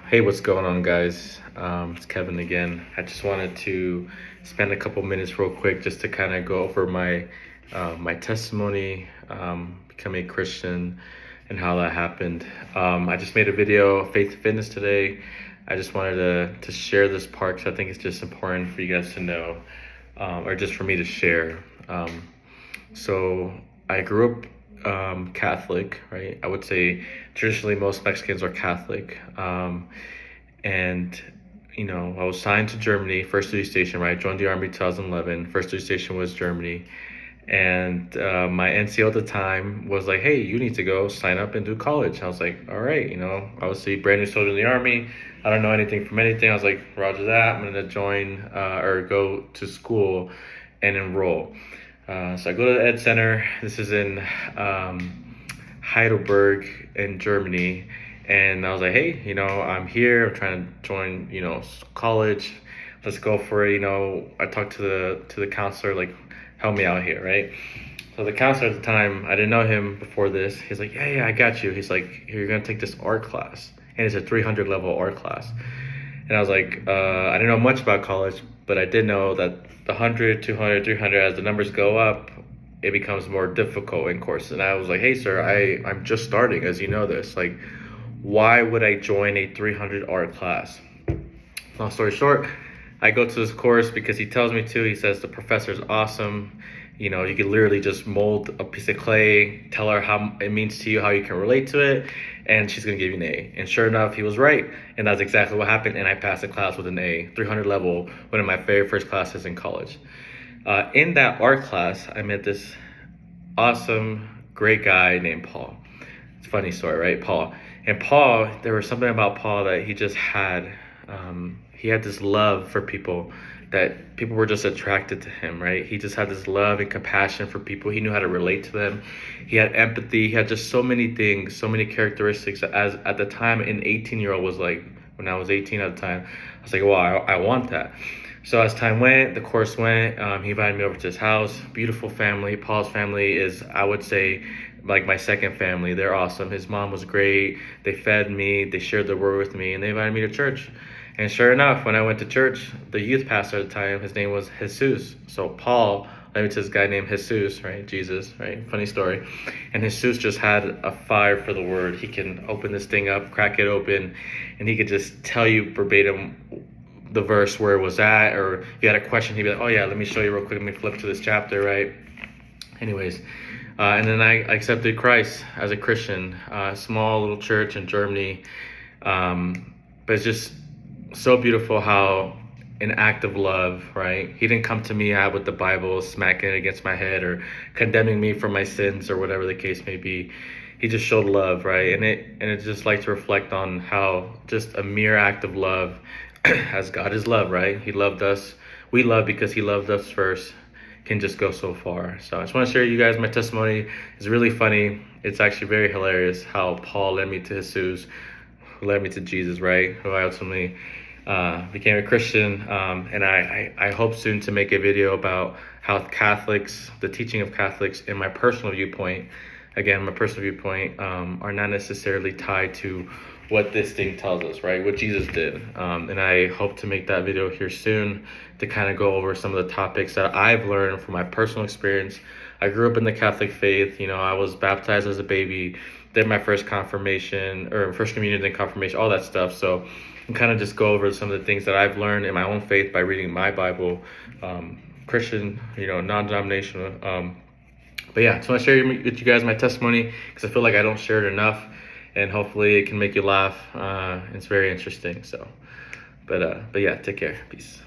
Hey, what's going on, guys? It's Kevin again. I just wanted to spend a couple minutes real quick just to kind of go over my testimony, becoming a Christian, and how that happened. I just made a video of faith and fitness today. I just wanted to share this part because I think it's just important for you guys to know, or just for me to share. So I grew up Catholic, right? I would say traditionally most Mexicans are Catholic. And I was signed to Germany, first duty station, right? Joined the army 2011. First duty station was Germany. And my NCO at the time was like, hey, you need to go sign up and do college. I was like, all right, obviously brand new soldier in the army. I don't know anything from anything. I was like, roger that. I'm going to join or go to school and enroll. So I go to the Ed Center. This is in Heidelberg in Germany. And I was like, hey, I'm here. I'm trying to join, college. Let's go for it. I talked to the counselor, like, help me out here, right? So the counselor at the time, I didn't know him before this. He's like, yeah, I got you. He's like, here, you're going to take this art class. And it's a 300 level art class. And I was like, I didn't know much about college, but I did know that the 100, 200, 300, as the numbers go up, it becomes more difficult in course. And I was like, hey, sir, I'm just starting, as you know this. Like, why would I join a 300 art class? Long story short, I go to this course because he tells me to. He says the professor's awesome. You can literally just mold a piece of clay, tell her how it means to you, how you can relate to it, and she's gonna give you an A. And sure enough, he was right, and that's exactly what happened. And I passed the class with an A, 300 level, one of my very first classes in college. In that art class, I met this awesome, great guy named Paul. It's a funny story, right? Paul. And Paul, there was something about Paul that he just had. He had this love for people, that people were just attracted to him, right? He just had this love and compassion for people. He knew how to relate to them. He had empathy. He had just so many things, so many characteristics. As at the time, an 18-year-old was like, when I was 18 at the time, I was like, wow, I want that. So as time went, the course went, he invited me over to his house. Beautiful family. Paul's family is, I would say, like my second family. They're awesome. His mom was great. They fed me. They shared their word with me, and they invited me to church. And sure enough, when I went to church, the youth pastor at the time, his name was Jesus. So Paul led me to this guy named Jesus, right? Jesus, right? Funny story. And Jesus just had a fire for the word. He can open this thing up, crack it open, and he could just tell you verbatim the verse where it was at, or if you had a question, he'd be like, oh yeah, let me show you real quick. Let me flip to this chapter, right? Anyways, and then I accepted Christ as a Christian, small little church in Germany. But it's just so beautiful how an act of love, right? He didn't come to me out with the Bible, smacking it against my head or condemning me for my sins or whatever the case may be. He just showed love, right? And it just like to reflect on how just a mere act of love, as God is love, right? He loved us. We love because he loved us first, can just go so far. So I just want to share you guys my testimony. It's really funny. It's actually very hilarious how Paul led me to Jesus, who led me to Jesus, right? Who I ultimately became a Christian. And I hope soon to make a video about how Catholics, the teaching of Catholics, in my personal viewpoint, again, my personal viewpoint, are not necessarily tied to what this thing tells us, right? What Jesus did. And I hope to make that video here soon to kind of go over some of the topics that I've learned from my personal experience. I grew up in the Catholic faith. I was baptized as a baby, did my first confirmation, or first communion, then confirmation, all that stuff. So I'm kind of just go over some of the things that I've learned in my own faith by reading my Bible, Christian, non-denominational. But yeah, just want to share with you guys my testimony because I feel like I don't share it enough, and hopefully it can make you laugh. It's very interesting. So, but yeah, take care. Peace.